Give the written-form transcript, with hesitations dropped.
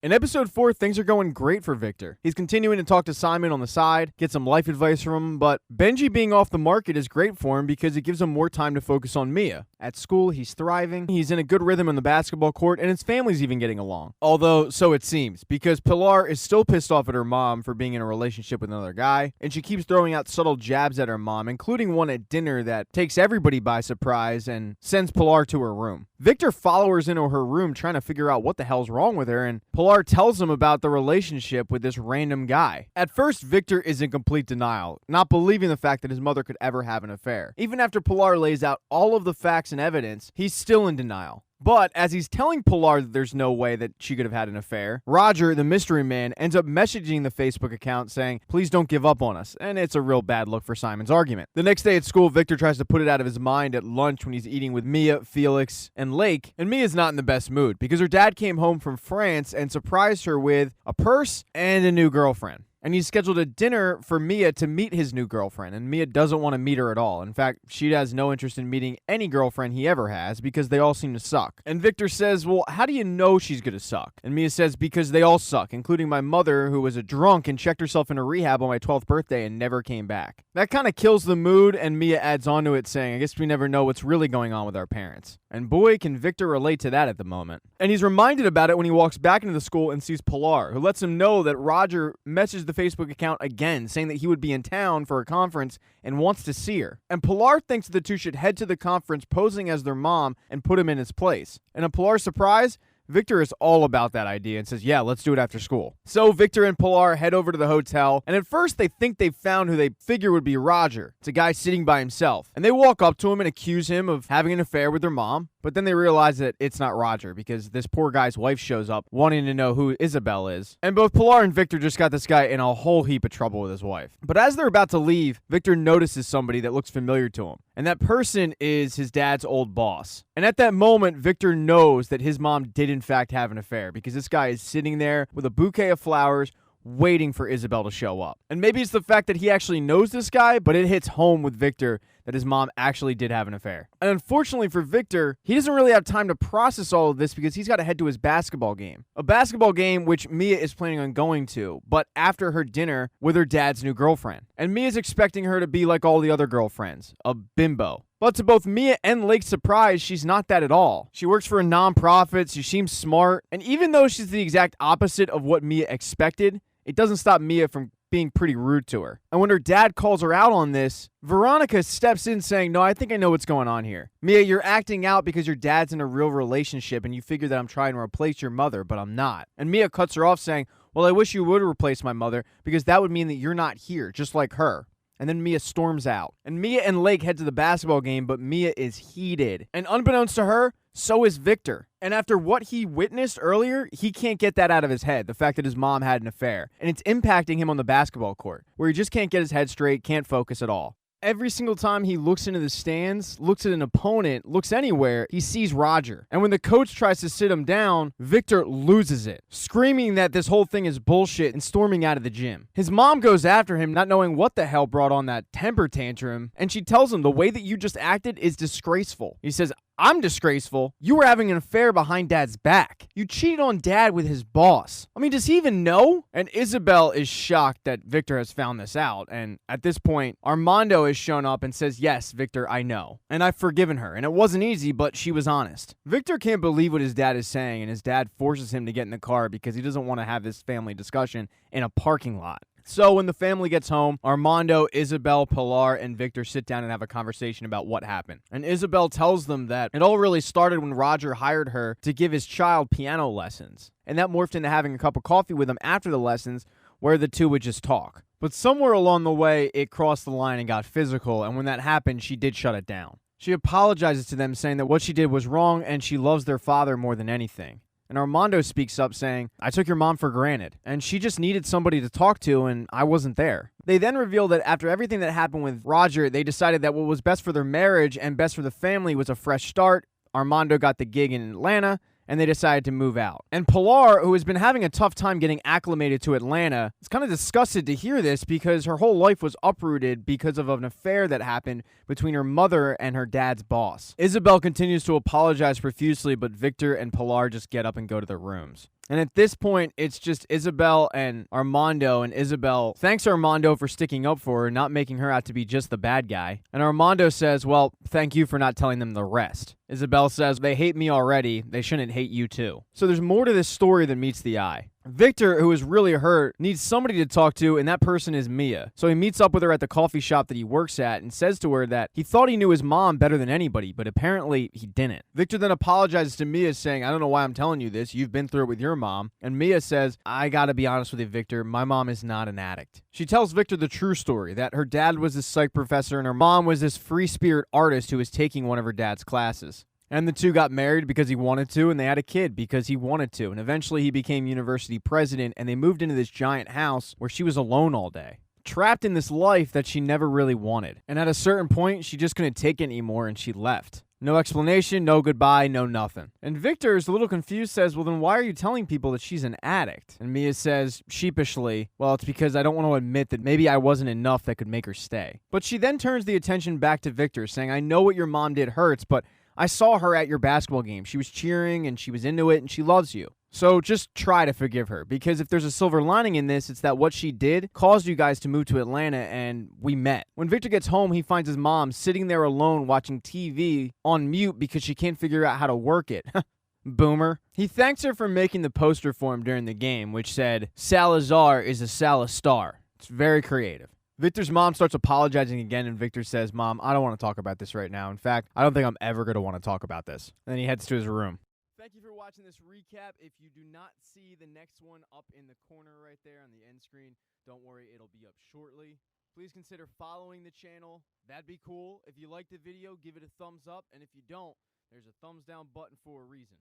In episode 4, things are going great for Victor. He's continuing to talk to Simon on the side, get some life advice from him, but Benji being off the market is great for him because it gives him more time to focus on Mia. At school, he's thriving, he's in a good rhythm on the basketball court, and his family's even getting along. Although, so it seems, because Pilar is still pissed off at her mom for being in a relationship with another guy, and she keeps throwing out subtle jabs at her mom, including one at dinner that takes everybody by surprise and sends Pilar to her room. Victor follows her into her room trying to figure out what the hell's wrong with her, and Pilar tells him about the relationship with this random guy. At first, Victor is in complete denial, not believing the fact that his mother could ever have an affair. Even after Pilar lays out all of the facts and evidence, he's still in denial. But as he's telling Pilar that there's no way that she could have had an affair, Roger, the mystery man, ends up messaging the Facebook account saying, "Please don't give up on us," and it's a real bad look for Simon's argument. The next day at school, Victor tries to put it out of his mind at lunch when he's eating with Mia, Felix, and Lake, and Mia's not in the best mood because her dad came home from France and surprised her with a purse and a new girlfriend. And he scheduled a dinner for Mia to meet his new girlfriend, and Mia doesn't want to meet her at all. In fact, she has no interest in meeting any girlfriend he ever has because they all seem to suck. And Victor says, "Well, how do you know she's gonna suck?" And Mia says, "Because they all suck, including my mother, who was a drunk and checked herself into rehab on my 12th birthday and never came back." That kind of kills the mood, and Mia adds on to it saying, "I guess we never know what's really going on with our parents." And boy, can Victor relate to that at the moment. And he's reminded about it when he walks back into the school and sees Pilar, who lets him know that Roger messaged the Facebook account again, saying that he would be in town for a conference and wants to see her. And Pilar thinks the two should head to the conference posing as their mom and put him in his place. And to Pilar's surprise, Victor is all about that idea and says, "Yeah, let's do it after school." So Victor and Pilar head over to the hotel, and at first they think they've found who they figure would be Roger. It's a guy sitting by himself. And they walk up to him and accuse him of having an affair with their mom, but then they realize that it's not Roger because this poor guy's wife shows up wanting to know who Isabel is. And both Pilar and Victor just got this guy in a whole heap of trouble with his wife. But as they're about to leave, Victor notices somebody that looks familiar to him. And that person is his dad's old boss. And at that moment, Victor knows that his mom did in fact have an affair because this guy is sitting there with a bouquet of flowers waiting for Isabel to show up. And maybe it's the fact that he actually knows this guy, but it hits home with Victor that his mom actually did have an affair. And unfortunately for Victor, he doesn't really have time to process all of this because he's got to head to his basketball game. A basketball game which Mia is planning on going to, but after her dinner with her dad's new girlfriend. And Mia's expecting her to be like all the other girlfriends, a bimbo. But to both Mia and Lake's surprise, she's not that at all. She works for a non-profit, she seems smart, and even though she's the exact opposite of what Mia expected, it doesn't stop Mia from being pretty rude to her. And when her dad calls her out on this, Veronica steps in saying, "No, I think I know what's going on here. Mia, you're acting out because your dad's in a real relationship and you figure that I'm trying to replace your mother, but I'm not." And Mia cuts her off saying, "Well, I wish you would replace my mother because that would mean that you're not here, just like her." And then Mia storms out. And Mia and Lake head to the basketball game, but Mia is heated. And unbeknownst to her, so is Victor. And after what he witnessed earlier, he can't get that out of his head, the fact that his mom had an affair. And it's impacting him on the basketball court, where he just can't get his head straight, can't focus at all. Every single time he looks into the stands, looks at an opponent, looks anywhere, he sees Roger. And when the coach tries to sit him down, Victor loses it, screaming that this whole thing is bullshit and storming out of the gym. His mom goes after him, not knowing what the hell brought on that temper tantrum, and she tells him the way that you just acted is disgraceful. He says, "I'm disgraceful. You were having an affair behind Dad's back. You cheated on Dad with his boss." I mean, does he even know? And Isabel is shocked that Victor has found this out. And at this point, Armando has shown up and says, "Yes, Victor, I know. And I've forgiven her. And it wasn't easy, but she was honest." Victor can't believe what his dad is saying, and his dad forces him to get in the car because he doesn't want to have this family discussion in a parking lot. So when the family gets home, Armando, Isabel, Pilar, and Victor sit down and have a conversation about what happened. And Isabel tells them that it all really started when Roger hired her to give his child piano lessons. And that morphed into having a cup of coffee with him after the lessons where the two would just talk. But somewhere along the way, it crossed the line and got physical. And when that happened, she did shut it down. She apologizes to them, saying that what she did was wrong and she loves their father more than anything. And Armando speaks up saying, "I took your mom for granted, and she just needed somebody to talk to, and I wasn't there." They then reveal that after everything that happened with Roger, they decided that what was best for their marriage and best for the family was a fresh start. Armando got the gig in Atlanta, and they decided to move out. And Pilar, who has been having a tough time getting acclimated to Atlanta, is kind of disgusted to hear this because her whole life was uprooted because of an affair that happened between her mother and her dad's boss. Isabel continues to apologize profusely, but Victor and Pilar just get up and go to their rooms. And at this point, it's just Isabel and Armando, and Isabel thanks Armando for sticking up for her, not making her out to be just the bad guy. And Armando says, well, thank you for not telling them the rest. Isabel says, they hate me already, they shouldn't hate you too. So there's more to this story than meets the eye. Victor, who is really hurt, needs somebody to talk to, and that person is Mia. So he meets up with her at the coffee shop that he works at and says to her that he thought he knew his mom better than anybody, but apparently he didn't. Victor then apologizes to Mia, saying, I don't know why I'm telling you this, you've been through it with your mom. And Mia says, I gotta be honest with you, Victor, my mom is not an addict. She tells Victor the true story, that her dad was this psych professor and her mom was this free spirit artist who was taking one of her dad's classes. And the two got married because he wanted to, and they had a kid because he wanted to. And eventually he became university president, and they moved into this giant house where she was alone all day, trapped in this life that she never really wanted. And at a certain point, she just couldn't take it anymore, and she left. No explanation, no goodbye, no nothing. And Victor is a little confused, says, well, then why are you telling people that she's an addict? And Mia says, sheepishly, well, it's because I don't want to admit that maybe I wasn't enough that could make her stay. But she then turns the attention back to Victor, saying, I know what your mom did hurts, but I saw her at your basketball game. She was cheering and she was into it and she loves you. So just try to forgive her, because if there's a silver lining in this, it's that what she did caused you guys to move to Atlanta and we met. When Victor gets home, he finds his mom sitting there alone watching TV on mute because she can't figure out how to work it. Boomer. He thanks her for making the poster for him during the game, which said, Salazar is a Salastar. It's very creative. Victor's mom starts apologizing again, and Victor says, Mom, I don't want to talk about this right now. In fact, I don't think I'm ever going to want to talk about this. And then he heads to his room. Thank you for watching this recap. If you do not see the next one up in the corner right there on the end screen, don't worry, it'll be up shortly. Please consider following the channel. That'd be cool. If you liked the video, give it a thumbs up. And if you don't, there's a thumbs down button for a reason.